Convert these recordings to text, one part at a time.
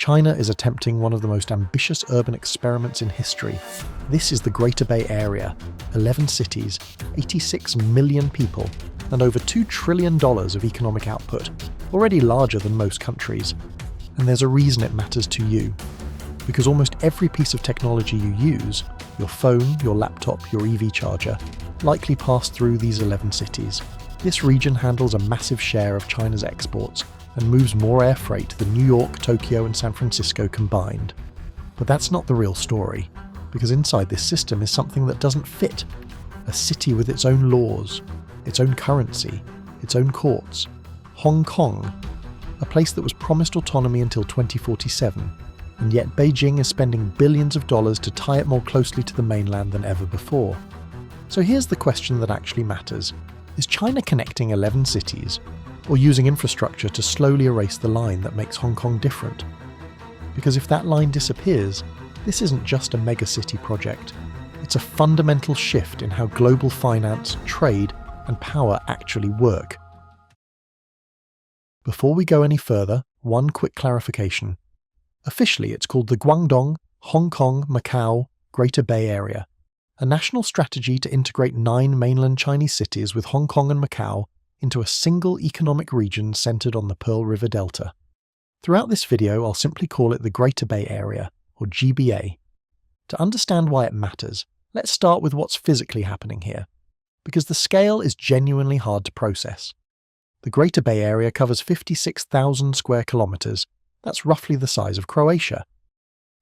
China is attempting one of the most ambitious urban experiments in history. This is the Greater Bay Area, 11 cities, 86 million people, and over $2 trillion of economic output, already larger than most countries. And there's a reason it matters to you. Because almost every piece of technology you use, your phone, your laptop, your EV charger, likely pass through these 11 cities. This region handles a massive share of China's exports and moves more air freight than New York, Tokyo and San Francisco combined. But that's not the real story, because inside this system is something that doesn't fit. A city with its own laws, its own currency, its own courts. Hong Kong, a place that was promised autonomy until 2047, and yet Beijing is spending billions of dollars to tie it more closely to the mainland than ever before. So here's the question that actually matters. Is China connecting 11 cities, or using infrastructure to slowly erase the line that makes Hong Kong different? Because if that line disappears, this isn't just a megacity project. It's a fundamental shift in how global finance, trade, and power actually work. Before we go any further, one quick clarification. Officially, it's called the Guangdong, Hong Kong, Macau, Greater Bay Area, a national strategy to integrate 9 mainland Chinese cities with Hong Kong and Macau into a single economic region centered on the Pearl River Delta. Throughout this video, I'll simply call it the Greater Bay Area, or GBA. To understand why it matters, let's start with what's physically happening here, because the scale is genuinely hard to process. The Greater Bay Area covers 56,000 square kilometers. That's roughly the size of Croatia.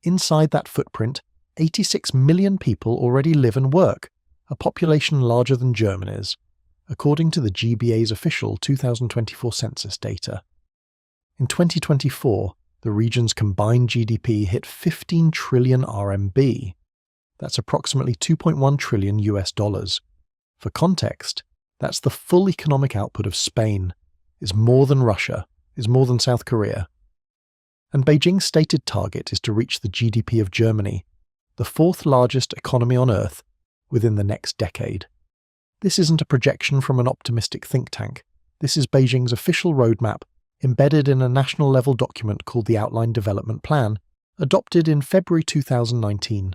Inside that footprint, 86 million people already live and work, a population larger than Germany's, according to the GBA's official 2024 census data. In 2024, the region's combined GDP hit 15 trillion RMB. That's approximately 2.1 trillion US dollars. For context, that's the full economic output of Spain, is more than Russia, is more than South Korea. And Beijing's stated target is to reach the GDP of Germany, the 4th largest economy on Earth, within the next decade. This isn't a projection from an optimistic think tank. This is Beijing's official roadmap, embedded in a national-level document called the Outline Development Plan, adopted in February 2019.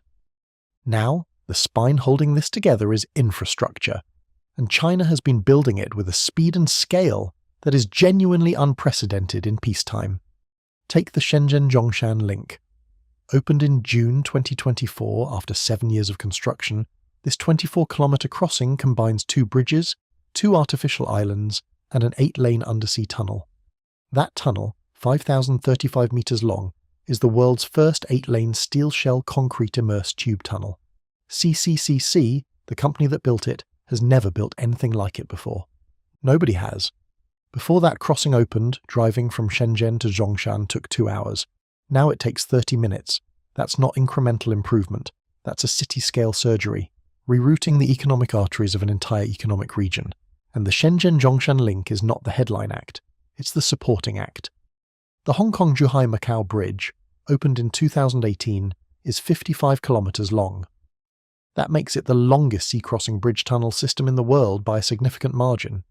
Now, the spine holding this together is infrastructure, and China has been building it with a speed and scale that is genuinely unprecedented in peacetime. Take the Shenzhen-Zhongshan link. Opened in June 2024 after 7 years of construction, this 24-kilometre crossing combines 2 bridges, 2 artificial islands, and an 8-lane undersea tunnel. That tunnel, 5,035 metres long, is the world's first 8-lane steel shell concrete immersed tube tunnel. CCCC, the company that built it, has never built anything like it before. Nobody has. Before that crossing opened, driving from Shenzhen to Zhongshan took 2 hours. Now it takes 30 minutes. That's not incremental improvement. That's a city-scale surgery, rerouting the economic arteries of an entire economic region. And the Shenzhen-Zhongshan link is not the headline act. It's the supporting act. The Hong Kong-Zhuhai-Macau Bridge, opened in 2018, is 55 kilometres long. That makes it the longest sea-crossing bridge tunnel system in the world by a significant margin.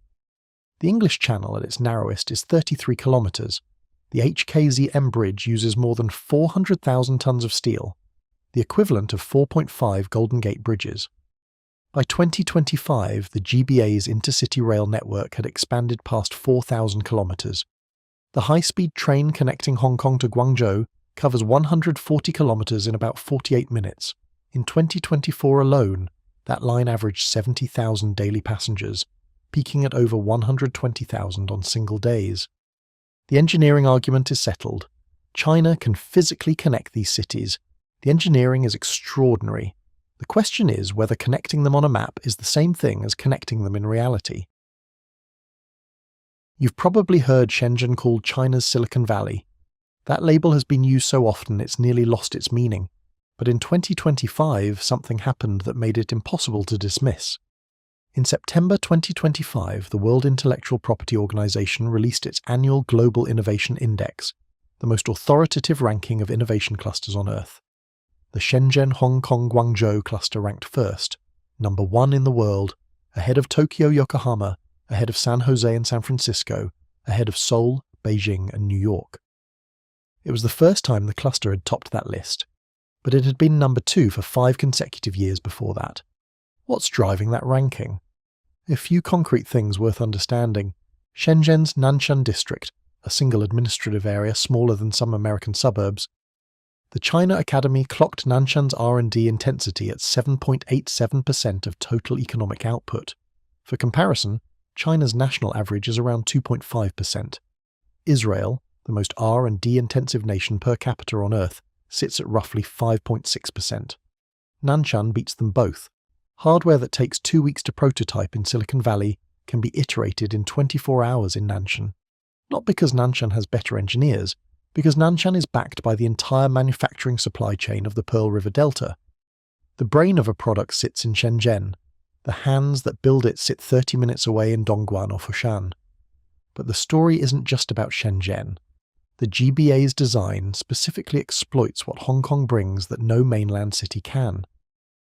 The English Channel at its narrowest is 33 kilometres. The HKZM bridge uses more than 400,000 tonnes of steel, the equivalent of 4.5 Golden Gate bridges. By 2025, the GBA's intercity rail network had expanded past 4,000 kilometres. The high-speed train connecting Hong Kong to Guangzhou covers 140 kilometres in about 48 minutes. In 2024 alone, that line averaged 70,000 daily passengers, peaking at over 120,000 on single days. The engineering argument is settled. China can physically connect these cities. The engineering is extraordinary. The question is whether connecting them on a map is the same thing as connecting them in reality. You've probably heard Shenzhen called China's Silicon Valley. That label has been used so often it's nearly lost its meaning. But in 2025, something happened that made it impossible to dismiss. In September 2025, the World Intellectual Property Organization released its annual Global Innovation Index, the most authoritative ranking of innovation clusters on Earth. The Shenzhen-Hong Kong-Guangzhou cluster ranked first, number 1 in the world, ahead of Tokyo-Yokohama, ahead of San Jose and San Francisco, ahead of Seoul, Beijing and New York. It was the first time the cluster had topped that list, but it had been number 2 for 5 consecutive years before that. What's driving that ranking? A few concrete things worth understanding. Shenzhen's Nanshan district, a single administrative area smaller than some American suburbs. The China Academy clocked Nanshan's R&D intensity at 7.87% of total economic output. For comparison, China's national average is around 2.5%. Israel, the most R&D intensive nation per capita on Earth, sits at roughly 5.6%. Nanshan beats them both. Hardware that takes 2 weeks to prototype in Silicon Valley can be iterated in 24 hours in Nanshan. Not because Nanshan has better engineers, because Nanshan is backed by the entire manufacturing supply chain of the Pearl River Delta. The brain of a product sits in Shenzhen. The hands that build it sit 30 minutes away in Dongguan or Foshan. But the story isn't just about Shenzhen. The GBA's design specifically exploits what Hong Kong brings that no mainland city can.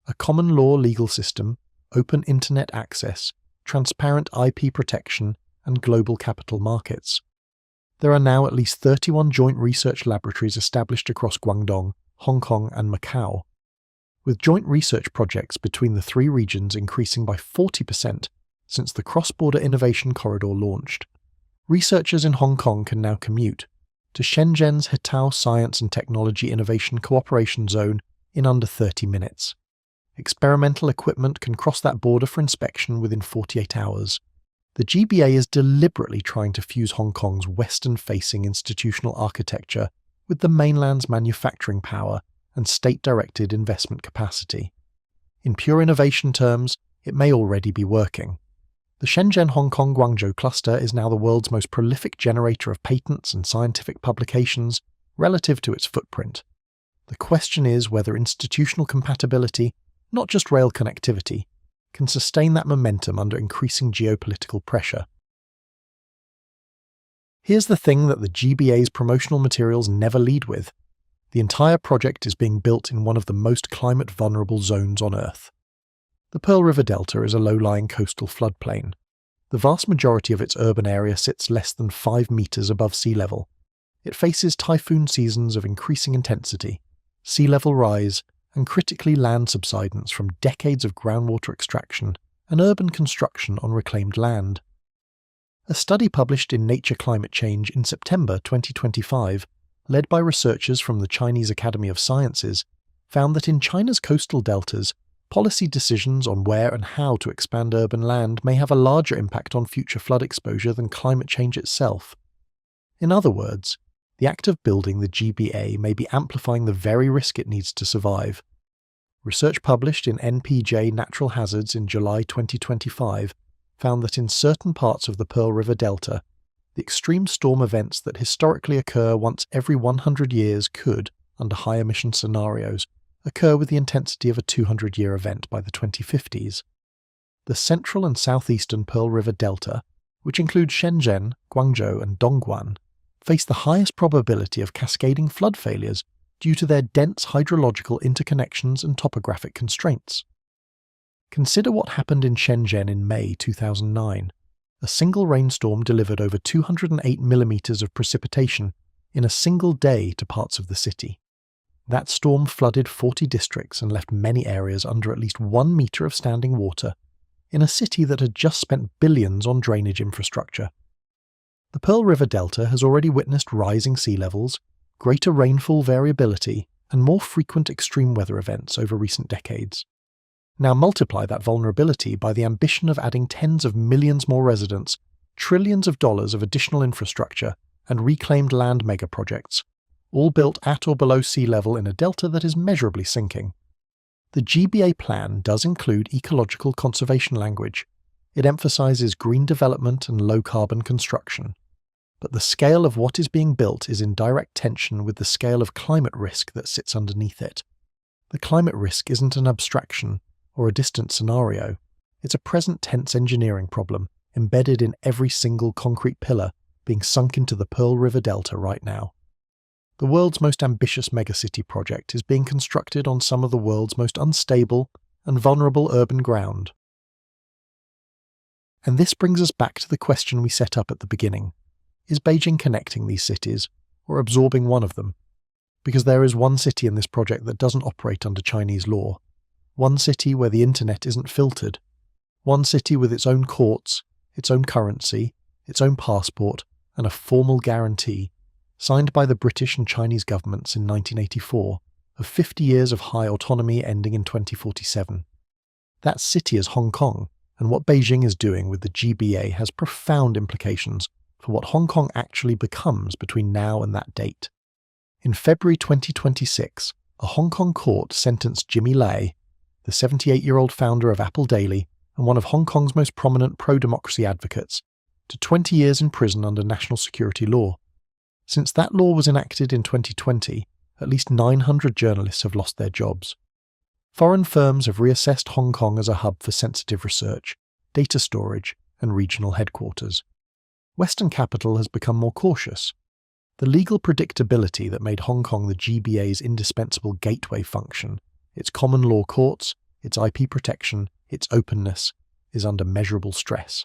A common law legal system, open internet access, transparent IP protection, and global capital markets. There are now at least 31 joint research laboratories established across Guangdong, Hong Kong, and Macau, with joint research projects between the 3 regions increasing by 40% since the cross-border innovation corridor launched. Researchers in Hong Kong can now commute to Shenzhen's Hetao Science and Technology Innovation Cooperation Zone in under 30 minutes. Experimental equipment can cross that border for inspection within 48 hours. The GBA is deliberately trying to fuse Hong Kong's Western-facing institutional architecture with the mainland's manufacturing power and state-directed investment capacity. In pure innovation terms, it may already be working. The Shenzhen-Hong Kong-Guangzhou cluster is now the world's most prolific generator of patents and scientific publications relative to its footprint. The question is whether institutional compatibility, not just rail connectivity, can sustain that momentum under increasing geopolitical pressure. Here's the thing that the GBA's promotional materials never lead with. The entire project is being built in one of the most climate-vulnerable zones on Earth. The Pearl River Delta is a low-lying coastal floodplain. The vast majority of its urban area sits less than 5 meters above sea level. It faces typhoon seasons of increasing intensity, sea level rise, and critically land subsidence from decades of groundwater extraction and urban construction on reclaimed land. A study published in Nature Climate Change in September 2025, led by researchers from the Chinese Academy of Sciences, found that in China's coastal deltas, policy decisions on where and how to expand urban land may have a larger impact on future flood exposure than climate change itself. In other words, the act of building the GBA may be amplifying the very risk it needs to survive. Research published in NPJ Natural Hazards in July 2025 found that in certain parts of the Pearl River Delta, the extreme storm events that historically occur once every 100 years could, under high-emission scenarios, occur with the intensity of a 200-year event by the 2050s. The central and southeastern Pearl River Delta, which includes Shenzhen, Guangzhou, and Dongguan, face the highest probability of cascading flood failures due to their dense hydrological interconnections and topographic constraints. Consider what happened in Shenzhen in May 2009. A single rainstorm delivered over 208 millimeters of precipitation in a single day to parts of the city. That storm flooded 40 districts and left many areas under at least 1 meter of standing water, in a city that had just spent billions on drainage infrastructure. The Pearl River Delta has already witnessed rising sea levels, greater rainfall variability, and more frequent extreme weather events over recent decades. Now multiply that vulnerability by the ambition of adding tens of millions more residents, trillions of dollars of additional infrastructure, and reclaimed land megaprojects, all built at or below sea level in a delta that is measurably sinking. The GBA plan does include ecological conservation language. It emphasizes green development and low-carbon construction. But the scale of what is being built is in direct tension with the scale of climate risk that sits underneath it. The climate risk isn't an abstraction or a distant scenario. It's a present-tense engineering problem embedded in every single concrete pillar being sunk into the Pearl River Delta right now. The world's most ambitious megacity project is being constructed on some of the world's most unstable and vulnerable urban ground. And this brings us back to the question we set up at the beginning. Is Beijing connecting these cities, or absorbing one of them. Because there is one city in this project that doesn't operate under Chinese law. One city where the internet isn't filtered. One city with its own courts, its own currency, its own passport, and a formal guarantee, signed by the British and Chinese governments in 1984, of 50 years of high autonomy ending in 2047. That city is Hong Kong, and what Beijing is doing with the GBA has profound implications for what Hong Kong actually becomes between now and that date. In February 2026, a Hong Kong court sentenced Jimmy Lai, the 78-year-old founder of Apple Daily and one of Hong Kong's most prominent pro-democracy advocates, to 20 years in prison under national security law. Since that law was enacted in 2020, at least 900 journalists have lost their jobs. Foreign firms have reassessed Hong Kong as a hub for sensitive research, data storage, and regional headquarters. Western capital has become more cautious. The legal predictability that made Hong Kong the GBA's indispensable gateway function, its common law courts, its IP protection, its openness, is under measurable stress.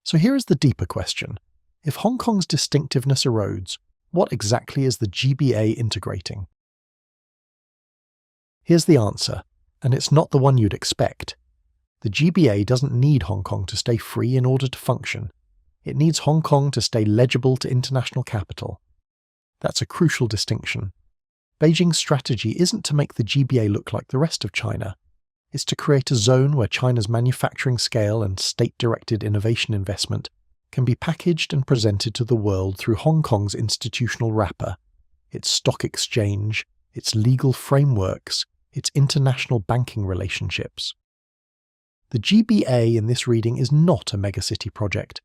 So here is the deeper question. If Hong Kong's distinctiveness erodes, what exactly is the GBA integrating? Here's the answer, and it's not the one you'd expect. The GBA doesn't need Hong Kong to stay free in order to function. It needs Hong Kong to stay legible to international capital. That's a crucial distinction. Beijing's strategy isn't to make the GBA look like the rest of China. It's to create a zone where China's manufacturing scale and state-directed innovation investment can be packaged and presented to the world through Hong Kong's institutional wrapper, its stock exchange, its legal frameworks, its international banking relationships. The GBA in this reading is not a megacity project.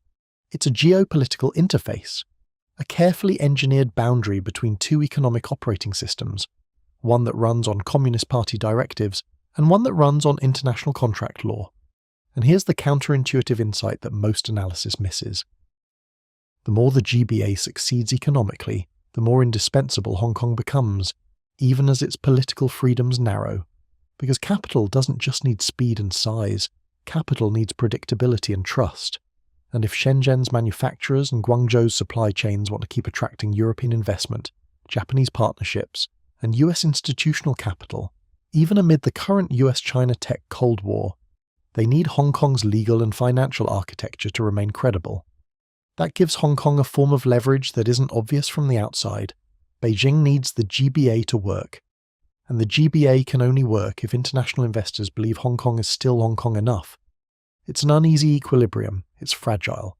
It's a geopolitical interface, a carefully engineered boundary between two economic operating systems, one that runs on Communist Party directives and one that runs on international contract law. And here's the counterintuitive insight that most analysis misses. The more the GBA succeeds economically, the more indispensable Hong Kong becomes, even as its political freedoms narrow. Because capital doesn't just need speed and size, capital needs predictability and trust. And if Shenzhen's manufacturers and Guangzhou's supply chains want to keep attracting European investment, Japanese partnerships, and US institutional capital, even amid the current US-China tech Cold War, they need Hong Kong's legal and financial architecture to remain credible. That gives Hong Kong a form of leverage that isn't obvious from the outside. Beijing needs the GBA to work. And the GBA can only work if international investors believe Hong Kong is still Hong Kong enough. It's an uneasy equilibrium. It's fragile.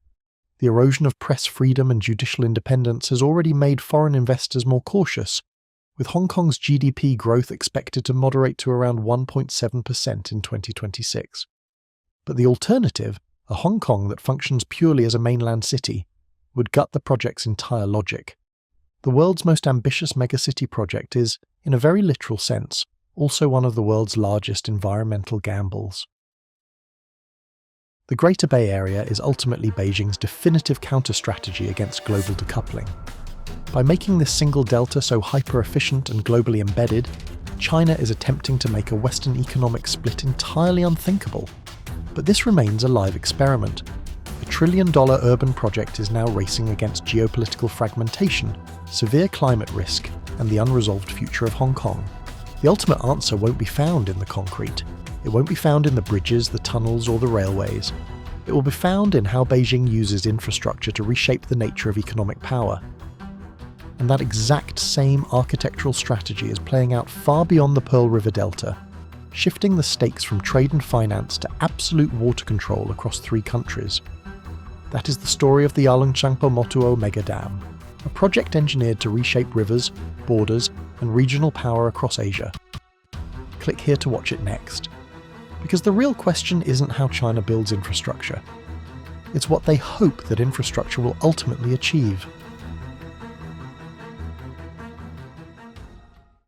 The erosion of press freedom and judicial independence has already made foreign investors more cautious, with Hong Kong's GDP growth expected to moderate to around 1.7% in 2026. But the alternative, a Hong Kong that functions purely as a mainland city, would gut the project's entire logic. The world's most ambitious megacity project is, in a very literal sense, also one of the world's largest environmental gambles. The Greater Bay Area is ultimately Beijing's definitive counter-strategy against global decoupling. By making this single delta so hyper-efficient and globally embedded, China is attempting to make a Western economic split entirely unthinkable. But this remains a live experiment. A trillion-dollar urban project is now racing against geopolitical fragmentation, severe climate risk, and the unresolved future of Hong Kong. The ultimate answer won't be found in the concrete. It won't be found in the bridges, the tunnels, or the railways. It will be found in how Beijing uses infrastructure to reshape the nature of economic power. And that exact same architectural strategy is playing out far beyond the Pearl River Delta, shifting the stakes from trade and finance to absolute water control across 3 countries. That is the story of the Yalongchangpo-Motuo Mega Dam, a project engineered to reshape rivers, borders, and regional power across Asia. Click here to watch it next. Because the real question isn't how China builds infrastructure. It's what they hope that infrastructure will ultimately achieve.